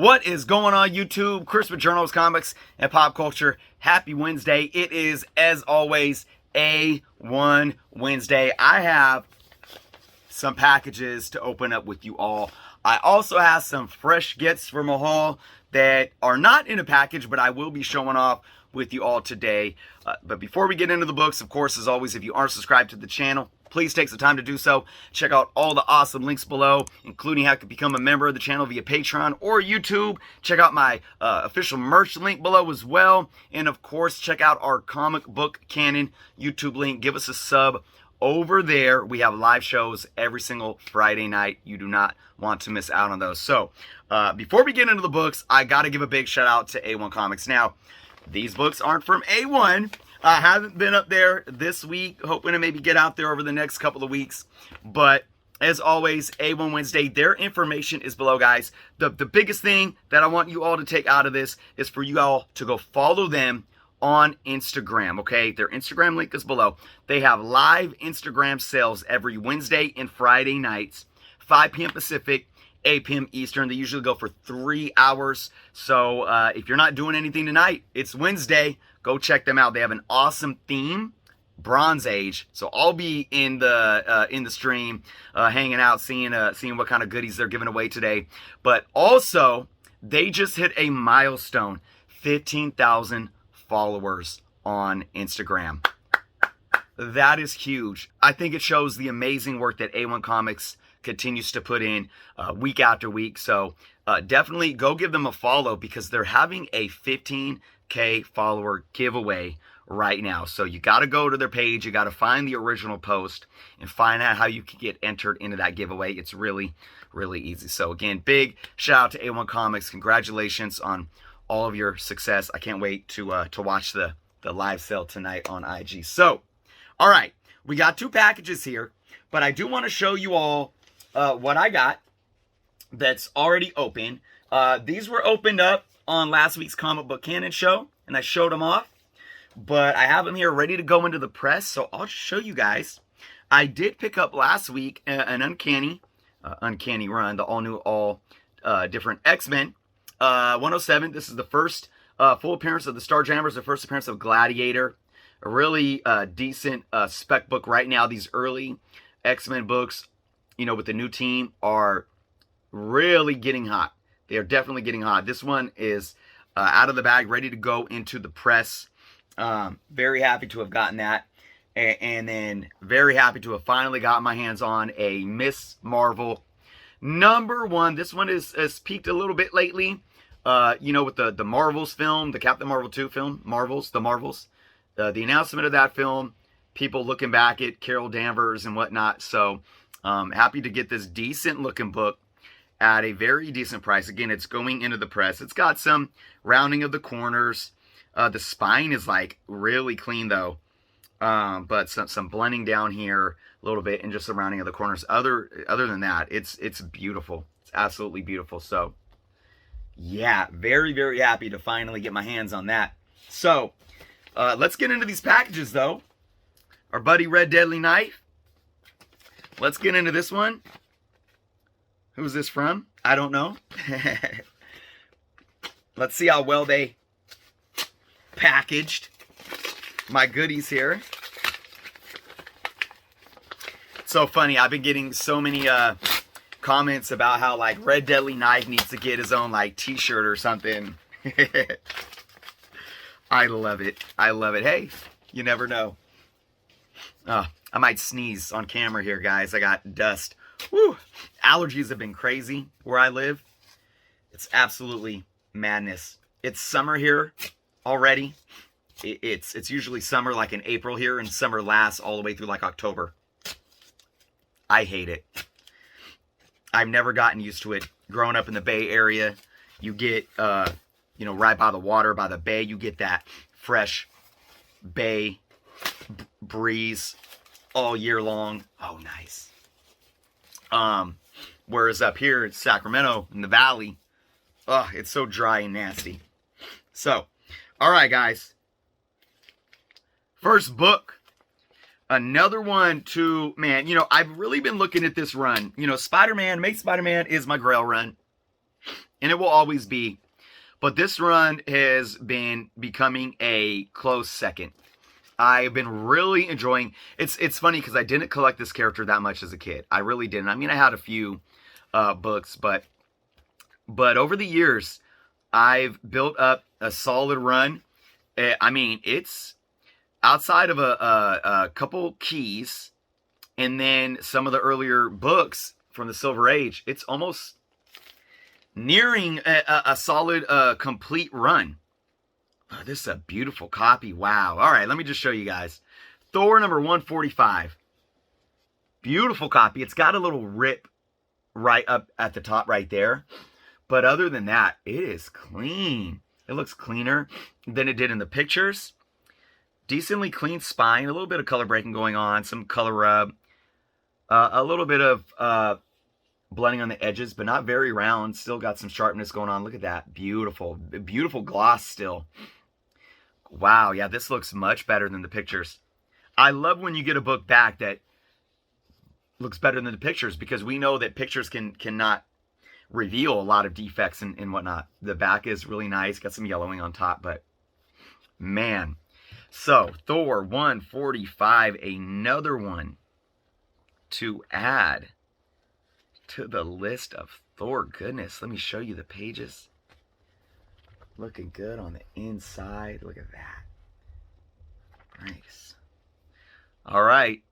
What is going on, YouTube? Chris with Journals, Comics, and Pop Culture. Happy Wednesday. It is, as always, A1 Wednesday. I have some packages to open up with you all. I also have some fresh gifts from a haul that are not in a package, but I will be showing off with you all today. But before we get into the books, of course, as always, if you aren't subscribed to the channel, please take some time to do so. Check out all the awesome links below, including how to become a member of the channel via Patreon or YouTube. Check out my official merch link below as well. And of course, check out our comic book canon YouTube link. Give us a sub over there. We have live shows every single Friday night. You do not want to miss out on those. So before we get into the books, I got to give a big shout out to A1 Comics. Now, these books aren't from A1. I haven't been up there this week, hoping to maybe get out there over the next couple of weeks. But as always, A1 Wednesday, their information is below, guys. The biggest thing that I want you all to take out of this is for you all to go follow them on Instagram, okay? Their Instagram link is below. They have live Instagram sales every Wednesday and Friday nights, 5 p.m. Pacific, 8 p.m. Eastern. They usually go for 3 hours. So if you're not doing anything tonight, it's Wednesday. Go check them out. They have an awesome theme, Bronze Age. So I'll be in the stream, hanging out, seeing what kind of goodies they're giving away today. But also, they just hit a milestone: 15,000 followers on Instagram. That is huge. I think it shows the amazing work that A1 Comics continues to put in week after week. So definitely go give them a follow, because they're having a 15K follower giveaway right now. So you got to go to their page. You got to find the original post and find out how you can get entered into that giveaway. It's really, really easy. So again, big shout out to A1 Comics. Congratulations on all of your success. I can't wait to watch the live sale tonight on IG. So, all right, we got 2 packages here, but I do want to show you all what I got that's already open. These were opened up on last week's Comic Book Canon show, and I showed them off. But I have them here ready to go into the press, so I'll just show you guys. I did pick up last week an Uncanny Run, the all-new, different X-Men 107. This is the first full appearance of the Starjammers, the first appearance of Gladiator. A really decent spec book right now. These early X-Men books, you know, with the new team, are really getting hot. They are definitely getting hot. This one is out of the bag, ready to go into the press. Very happy to have gotten that. And then very happy to have finally got my hands on a Miss Marvel #1. This one has peaked a little bit lately. You know, with the Marvels film, the Captain Marvel 2 film, The Marvels. The announcement of that film, people looking back at Carol Danvers and whatnot. So happy to get this decent looking book at a very decent price. Again, it's going into the press. It's got some rounding of the corners. The spine is like really clean though. But some blending down here a little bit, and just some rounding of the corners. Other than that, it's beautiful. It's absolutely beautiful. So yeah, very, very happy to finally get my hands on that. So let's get into these packages though. Our buddy Red Deadly Knife. Let's get into this one. Who's this from? I don't know. Let's see how well they packaged my goodies here. It's so funny. I've been getting so many comments about how like Red Deadly Knife needs to get his own like t-shirt or something. I love it. I love it. Hey, you never know. I might sneeze on camera here, guys. I got dust. Woo! Allergies have been crazy where I live. It's absolutely madness. It's summer here already. It's usually summer like in April here, and summer lasts all the way through like October. I hate it. I've never gotten used to it. Growing up in the Bay Area, you get, you know, right by the water, by the bay, you get that fresh bay breeze all year long. Oh, nice. Whereas up here in Sacramento, in the valley, it's so dry and nasty. So, all right, guys. First book. Another one to, man, you know, I've really been looking at this run. You know, Spider-Man, Amazing Spider-Man is my Grail run. and it will always be. But this run has been becoming a close second. I've been really enjoying. It's funny because I didn't collect this character that much as a kid. I really didn't. I mean, I had a few books, but over the years, I've built up a solid run. I mean, it's outside of a couple keys, and then some of the earlier books from the Silver Age. It's almost nearing a solid, complete run. Oh, this is a beautiful copy. Wow. All right, let me just show you guys. Thor number 145. Beautiful copy. It's got a little rip right up at the top right there. But other than that, it is clean. It looks cleaner than it did in the pictures. Decently clean spine. A little bit of color breaking going on. Some color rub. A little bit of blending on the edges, but not very round. Still got some sharpness going on. Look at that. Beautiful. Beautiful gloss still. Wow, yeah, this looks much better than the pictures. I love when you get a book back that looks better than the pictures, because we know that pictures cannot reveal a lot of defects and whatnot. The back is really nice, got some yellowing on top, but man. So, Thor 145, another one to add to the list of Thor goodness. Let me show you the pages. Looking good on the inside. Look at that. Nice. All right.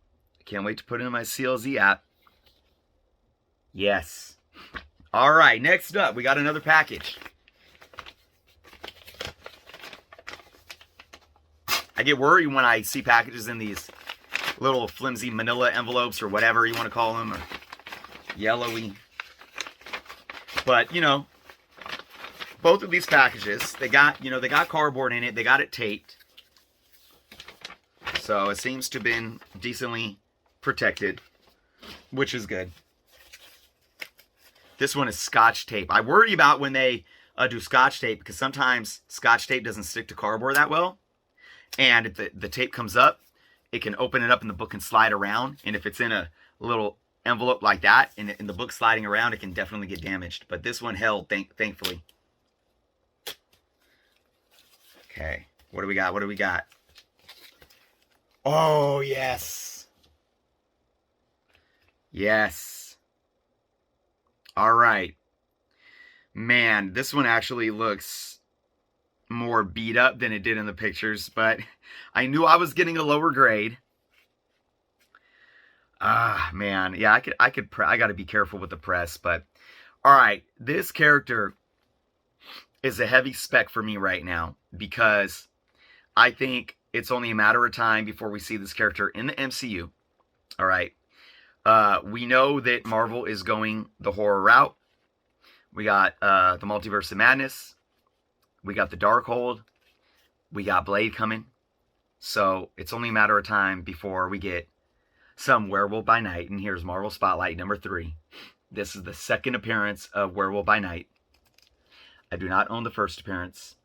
Can't wait to put it in my CLZ app. Yes. All right. Next up, we got another package. I get worried when I see packages in these little flimsy manila envelopes or whatever you want to call them, or yellowy. But, you know, both of these packages, they got cardboard in it. They got it taped. So it seems to have been decently protected, which is good. This one is Scotch tape. I worry about when they do Scotch tape, because sometimes Scotch tape doesn't stick to cardboard that well. And if the tape comes up, it can open it up and the book can slide around. And if it's in a little envelope like that, and the book sliding around, it can definitely get damaged. But this one held, thankfully. Okay, what do we got? What do we got? Oh, yes. Yes. All right. Man, this one actually looks more beat up than it did in the pictures, but I knew I was getting a lower grade. Man, yeah, I got to be careful with the press, but all right, this character is a heavy spec for me right now, because I think it's only a matter of time before we see this character in the MCU. All right. We know that Marvel is going the horror route. We got the Multiverse of Madness. We got the Darkhold. We got Blade coming. So it's only a matter of time before we get some Werewolf by Night. And here's Marvel Spotlight number 3. This is the second appearance of Werewolf by Night. I do not own the first appearance.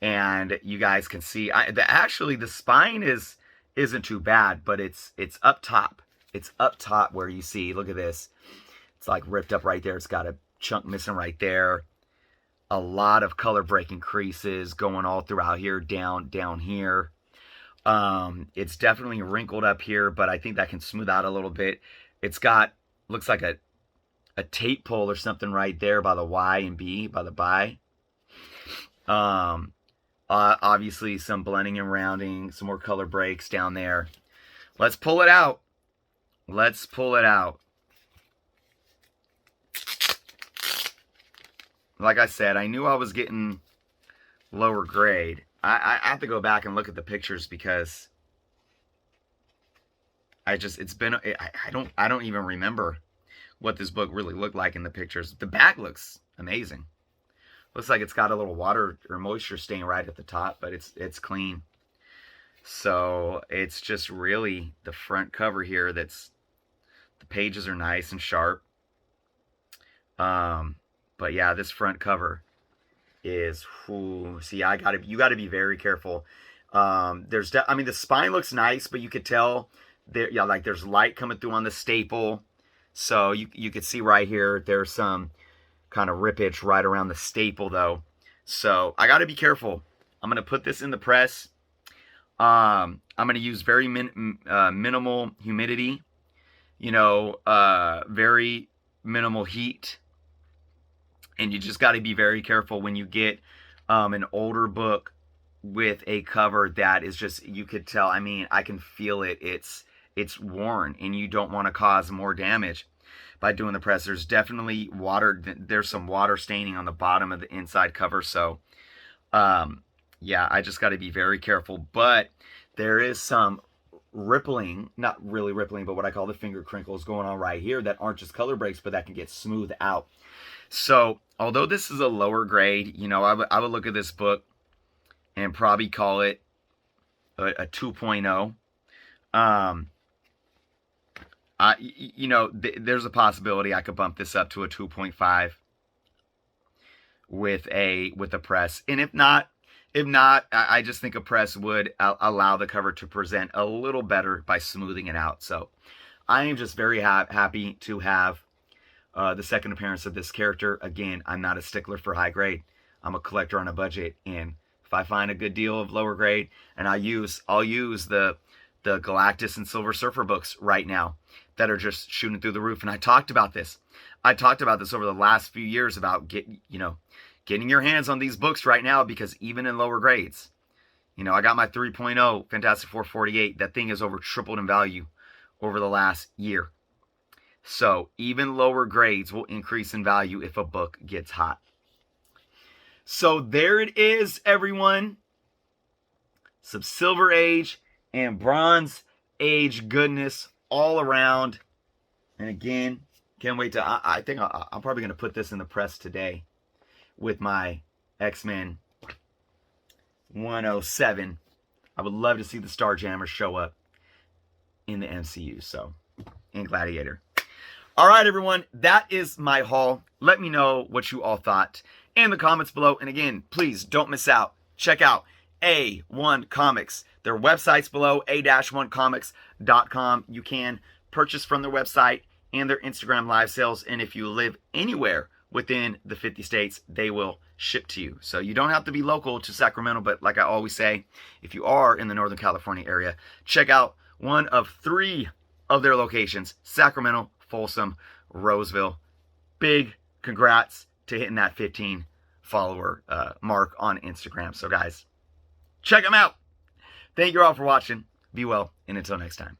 And you guys can see, actually the spine isn't too bad, but it's up top. It's up top where you see, look at this. It's like ripped up right there. It's got a chunk missing right there. A lot of color breaking creases going all throughout here, down here. It's definitely wrinkled up here, but I think that can smooth out a little bit. It's got, looks like a tape pull or something right there by the Y and B, by the by. Obviously some blending and rounding, some more color breaks down there. Let's pull it out. Let's pull it out. Like I said, I knew I was getting lower grade. I have to go back and look at the pictures, because I don't even remember what this book really looked like in the pictures. The back looks amazing. Looks like it's got a little water or moisture stain right at the top, but it's clean. So it's just really the front cover here the pages are nice and sharp. But yeah, this front cover is, see, you gotta be very careful. I mean, the spine looks nice, but you could tell there, yeah, like there's light coming through on the staple. So you can see right here, there's some kind of rippage right around the staple though. So I got to be careful. I'm going to put this in the press. I'm going to use very minimal humidity, very minimal heat. And you just got to be very careful when you get an older book with a cover that is just, you could tell, I mean, I can feel it. It's worn, and you don't want to cause more damage by doing the press. There's definitely water. There's some water staining on the bottom of the inside cover. So, yeah, I just got to be very careful. But there is some rippling, not really rippling, but what I call the finger crinkles going on right here that aren't just color breaks, but that can get smoothed out. So, although this is a lower grade, I would look at this book and probably call it a 2.0. There's a possibility I could bump this up to a 2.5 with a press. And if not, I just think a press would allow the cover to present a little better by smoothing it out. So I am just very happy to have the second appearance of this character. Again, I'm not a stickler for high grade. I'm a collector on a budget, and if I find a good deal of lower grade, and I'll use the Galactus and Silver Surfer books right now that are just shooting through the roof. And I talked about this over the last few years about getting your hands on these books right now, because even in lower grades, I got my 3.0 Fantastic Four 48. That thing has over tripled in value over the last year. So even lower grades will increase in value if a book gets hot. So there it is, everyone. Some Silver Age and Bronze Age goodness all around. And again, can't wait to, I think I'm probably going to put this in the press today with my X-Men 107. I would love to see the Starjammers show up in the MCU, so, in Gladiator. All right, everyone, that is my haul. Let me know what you all thought in the comments below. And again, please don't miss out. Check out A1 Comics. Their website's below, a-1comics.com. You can purchase from their website and their Instagram live sales. And if you live anywhere within the 50 states, they will ship to you. So you don't have to be local to Sacramento, but like I always say, if you are in the Northern California area, check out one of 3 of their locations: Sacramento, Folsom, Roseville. Big congrats to hitting that 15 follower mark on Instagram. So guys, check them out. Thank you all for watching. Be well, and until next time.